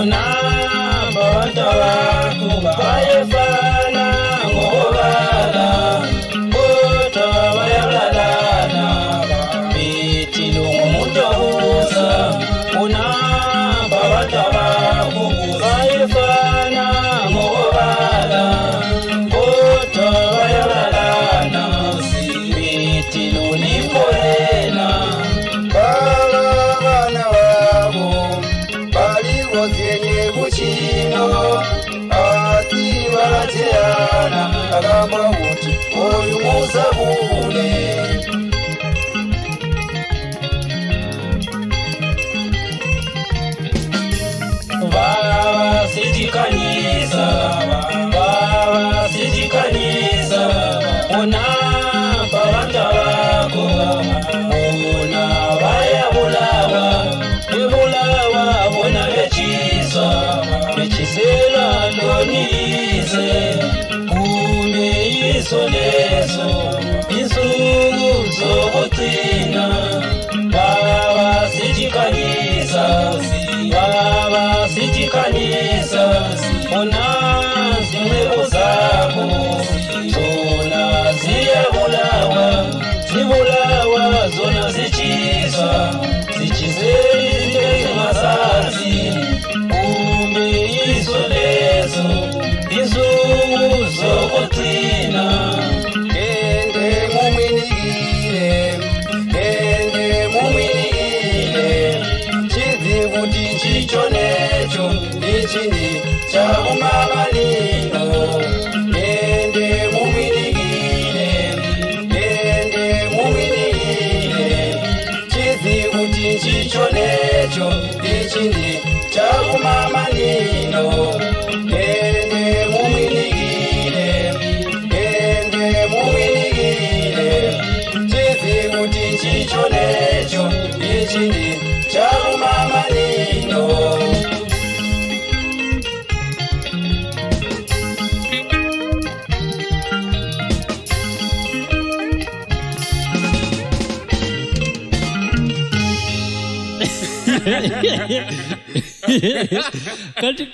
unamba wantawako bayefana ngobala kodwa bayalalana bithi lungumuntobuza unamba wantawako bayefana ngobala kodwa bayalalana bithi lunipoena bana wabo zenye kuchino ati walateana agamba uti oyu muzabule baba sijikanyiza ona babanda bako ona bayabulawa ebulawa bona bechisela lonize kumbe isoleso insuku zokucina baba sijikanisa ona zinwebo zabo zona ziyabulawa zona zichizeli mazazi kumbe isolezo izuzo kutina ende mumwinigile chizikuti chichonecho ichini chakumamalino ende mumwinigile chizikuti chichonecho ichini chakumamalino ende mumwinigile chizikuti chichonecho ichini chakumamalino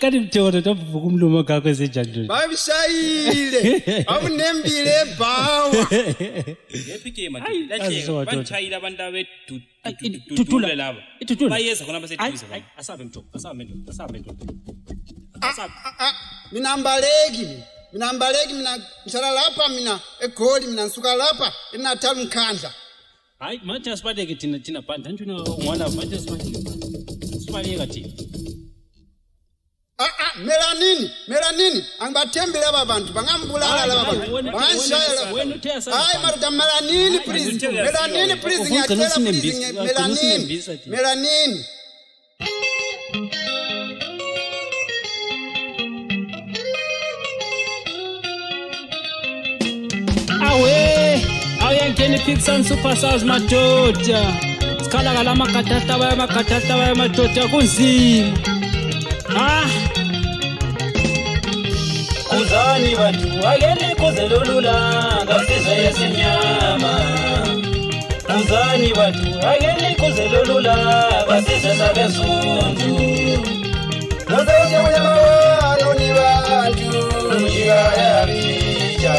Kati mtoro tabuvuka umlumo kakwe sejandule. Babishayile. Abunembile bawa. Yepike manje. Lache banchayila bandawe tutula laba. Bayeza khona basethuza. Asabe mtoko. Minambaleki mina mshala lapha mina egoli mina nsuka lapha eNatal Mkhandla. Hayi manje asibadeke thina phandle ntuna ungwana manje asibadeke. Sibaleka thina. Melanini angibathembile laba bantu bangambulala laba bantu bangashayela hayi maruda melanini please ngiyacela please melanini awuyangeni Pixan Superstars madoda sikhala kala makatata baya madoda kunzima kuzani watu ageni kuzelulula ngasiza yesinyama kuzani watu ageni kuzelulula ngasiza sabesundu Muzauje mnyamawano ni bantu njigaya bija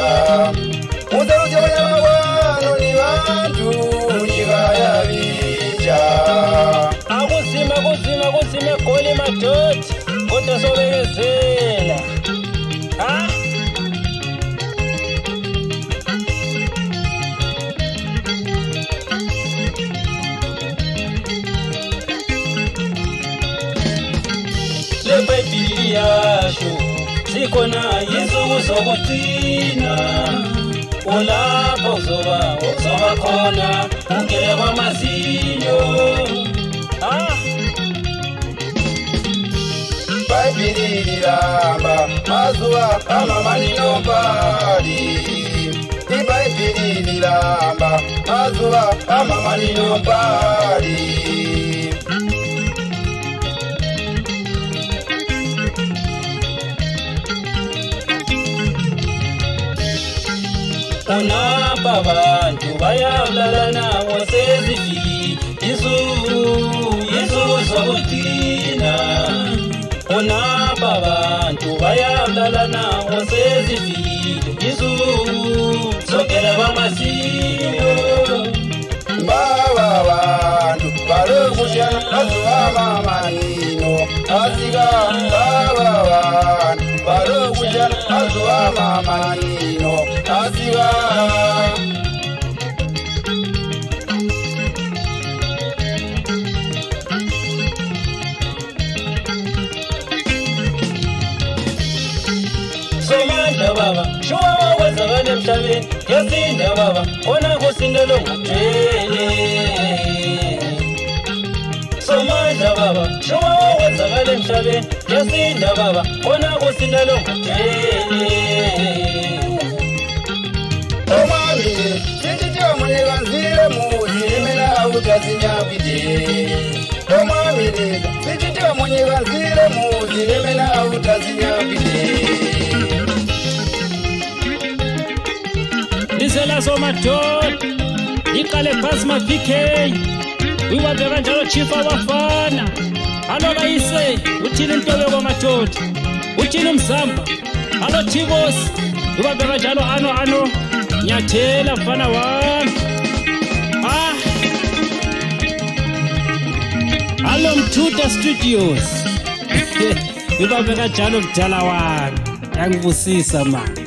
Muzauje mnyamawano ni bantu njigaya bija Agusima koli matoti Kote sobekezela Lebhayibhili yasho zikhona insuku zokucina ulapho uzoba khona ungele kwamazinyo Bhayibhili lihamba mazuwa amamanino pali Ibhayibhili lihamba mazuwa amamanino pali Unapa abantu bayablalana wasezifiki Yesu zokucina onapha abantu bayablalana osezifile izulu sokela bamazinyo baba abantu balokushana azuama manino azika baba abantu balokushana azuama manino azika somanda baba shuwa wazabane mhlabeni yasinda baba ona kusinda lo ngaphelele somanda baba shuwa wazabane mhlabeni yasinda baba ona kusinda lo ngaphelele omami sithiwa munyekanzile muzi mina awutazinyapite omami sithiwa munyekanzile muzi mina awutazinyapite Lizela somadoda iqale phasi ma-PK uyibambeka njalo chief abafana alo kayise uthini intobeko madoda uthini umzamba alo Thibosi uyibambeka njalo ano Nyathela mfana wami alo Mthuta Studios uyibambeka njalo mdala wami yangibusisa mani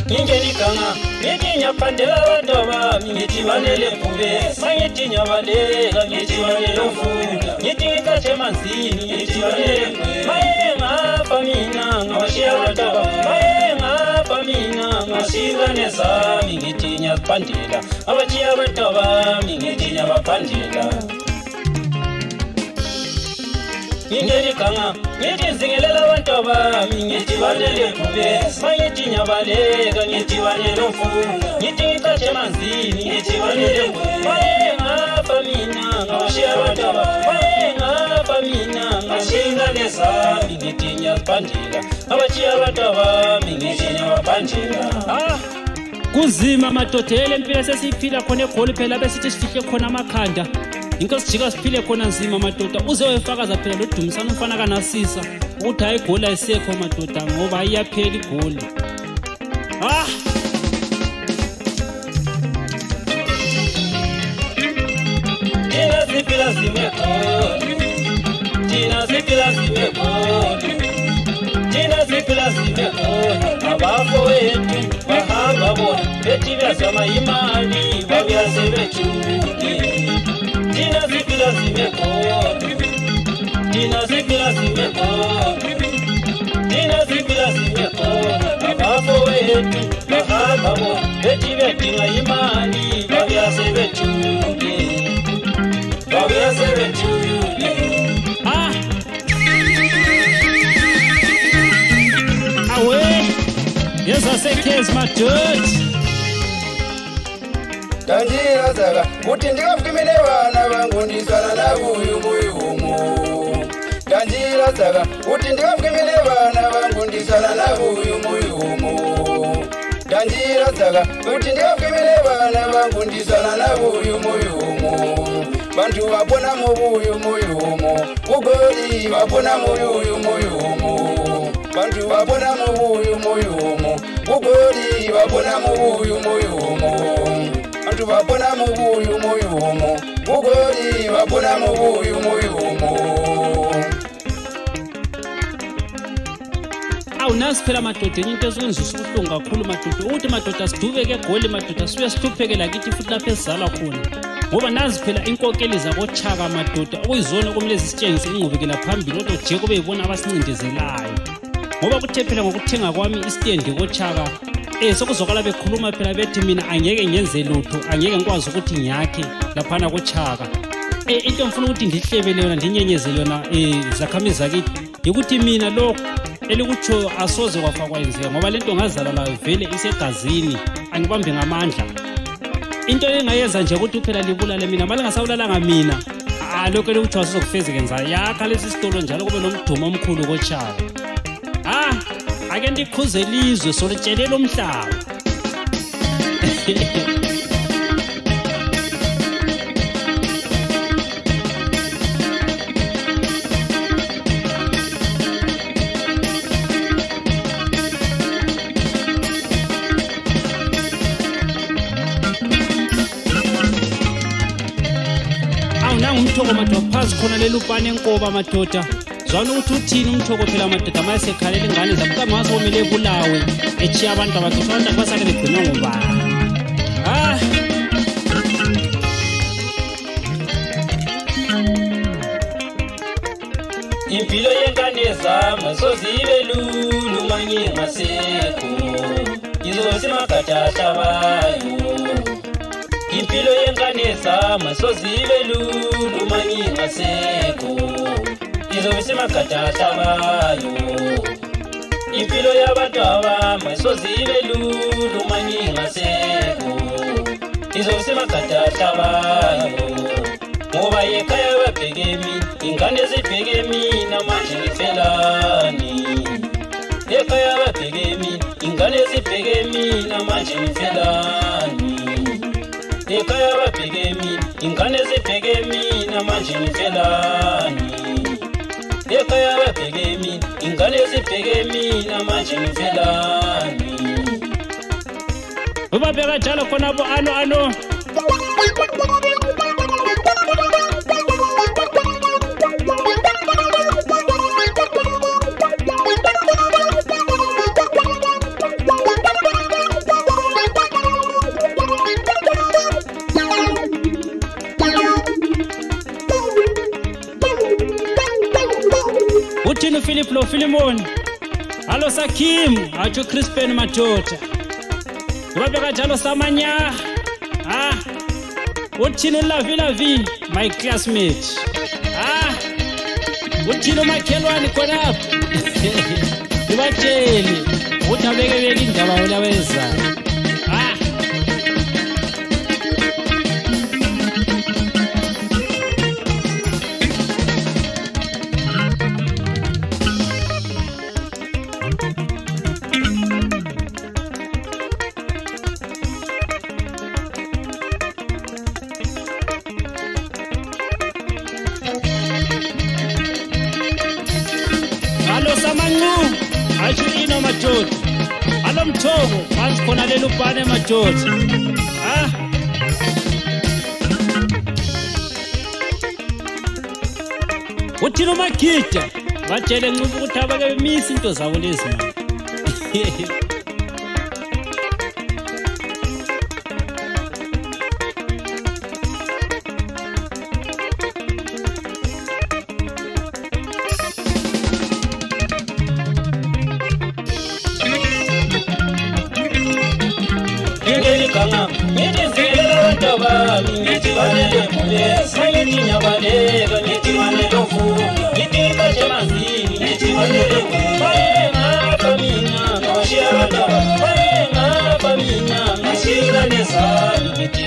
Ingelikanga, ngitinya pandela badaba, ngiti banele kube, ngitinya balega, ngiti banele mfunda, ngiti ngitache manzini, ngiti banele kube, mayenga pamina, ngawashia badaba, mayenga pamina, ngawashika nezami, ngitinya pandela, abachia badaba, ngitinya bapandela. Ingelikanga, ngiti zingelela bantoba, ngiti banele kube, ngiti nyabalega, ngiti banele mfunda, ngiti ngitache manzini, ngiti banele kube, mayenga pamina, ngawashia bantoba, mayenga pamina, ngawashika nezami, ngiti nyapandela, abachia bantoba, ngiti nyabapandela. Kuzima madodele impilo sesiphila khona eGoli phela besithi sifihle khona amakhanda inkosi jika siphile khona nzima madoda uze wefakaza phela lo Dumisani umfana kaNasisa ukuthi hayi iGoli ayisekho madoda ngoba iyaphela iGoli Tina siphila simeGoli Tina siphila simeGoli Tina siphila simeGoli abafo wethu bahamba bona bethi bezama imali babuyaze bethule Tina siphila simeGoli Tina siphila simeGoli Tina siphila simeGoli abafo wethu bahamba bona bethi bedinga imali babuyaze bethule babuyaze bethule Yes, I say kids, my dude. Tanjira zaka, kuti ndikafumine vana vangu ndisana na uyu muyumu. Tanjira zaka, kuti ndikafumine vana vangu ndisana na uyu muyumu. Tanjira zaka, kuti ndikafumine vana vangu ndisana na uyu muyumu. Bantu vapona mubuyu muyumu, uGoli vapona muyu muyumu. Bantu vapona mubuyu muyumu, uGoli vapona mubuyu muyumu. Bantu vapona mubuyu muyumu, uGoli vapona mubuyu muyumu. Awunazi phela madoda into ezenzisa ubuhlungu kakhulu madoda uthi madoda sidubeke eGoli madoda sibuye sihluphekela kithi futhi lapha esizalwa khona ngoba nazi phela inkokeli zakoChaka madoda okuyizona kumele zisitshengise ingqubekela phambili kodwa nje kube yibona abasincindezelayo ngoba kuthe phela ngokuthenga kwami istand koChaka sokuzokala bekhuluma phela bethi mina angeke ngenze lutho angeke ngikwazi ukuthi ngiyakhe laphana koChaka into ngifuna ukuthi ndihlebele yona ndinyenyezele yona zakhamizi zakithi ukuthi mina lokho elikutsho asoze kwafakwa yenzeka ngoba lento ngazala layo vele isegazini angibambe ngamandla into engayenza nje ukuthi phela libulale mina mali ngasawulalanga mina lokho lokuthiwa sizokufezeke nzalo yakha lesi sitolo njalo kube nomdumo omkhulu koChaka. Ake ndikhuze ilizwe solitshelela umhlaba. Umthoko madoda phansi khona lelupane enkoba madoda zwana ukuthi uthini umthoko phela madoda mase khalela ingane zabuka mase omele ebulawe echiya abantu abaqoqanda basake begcinwa ngobani. Impilo yengane zami sozibe lulu manye ngasekho izosimakhathasha bayo. Impilo yengane zami sozibe lulu manye ngasekho izosimakhathasha bayo. Impilo yabantu abami sozibe lulu manye ngasekho izosimakhathasha bayo. Ngoba yekhaya babhekemi ingane zibhekemi namanje ngifelani. Yekhaya babhekemi ingane zibhekemi namanje ngifelani. Yekhaya babhekemi ingane zibhekemi namanje ngifelani. Yekhaya babhekemi ingane zibhekemi namanje ngifelani. Ubabheka njalo khona bo ano Uthini Philip lo Philemon. Hallo Sakim, acho Crispin madoda. Ubabheka njalo Samanya. Uthini Lavi my classmate. Uthini makhelwane khonapha. Ubatsheli uthabeke indaba yona wenza. Hallo Samangu, acho madoda. Hallo Mthoko, phansi khona lelupane madoda. Uthini Magida, batshele ncuba ukuthi abake bemisa into zabo lezi manje. Ngithi